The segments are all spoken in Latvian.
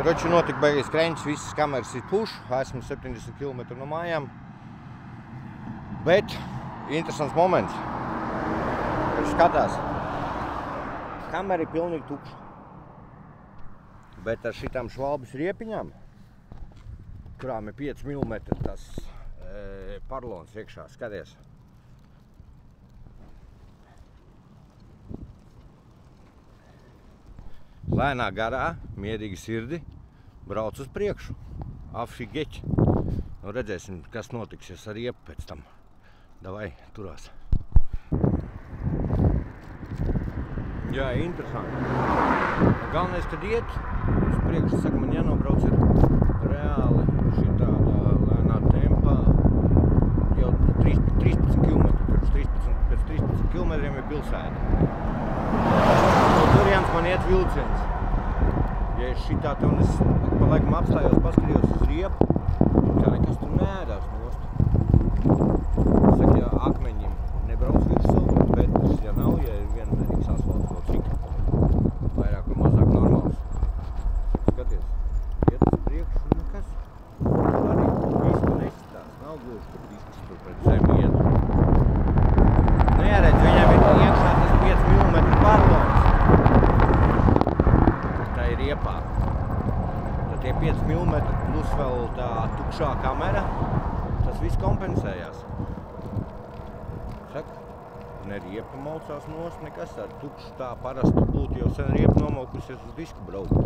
Kroči notika beigas kreņķis, visas kameras ir puš, esmu 70 km no mājām. Bet interesants moments, kad skatās, kamera ir pilnīgi tukša. Bet ar šitām švalbas riepiņām, kurām ir 5 mm tas parlons iekšā, skaties. Lēnā garā, mierīgi sirdi, brauc uz priekšu. Afigeķi. Nu, redzēsim, kas notiksies ar riepu pēc tam. Davai, turās. Jā, interesanti. Galvenais, kad iet, uz priekšu, saka, man jānobrauc ir reāli šitādā lēnā tempā. Jau 13 km, pēc 13 km ir pilsēta. No turienes man iet vilciens. Ja es šitā te un es pa laikam apstājos, paskatījos uz riepu, kā nekas tur neēdās nost. Saka, ja akmeņiem nebrauc virsū, bet ja nav, ja ir vienmērīgs asfalts kaut cik, vairāk vai mazāk normāls. Skaties, iet uz priekšu un nekas. Arī visu nesitās, nav gluži, ka disks tur pret zemi iet. Neredz, viņam ir iekšā tas 5 mm parlons. Tā ir riepā. Tad tie 5 mm plus vēl tā tukšā kamera, tas viss kompensējās. Saka, ne riepa maucās nost, nekas ar tukšu tā parasti būtu, jau sen riepa nomaukusies uz disku braukt.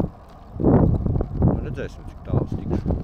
Redzēsim, cik tālu tikšu.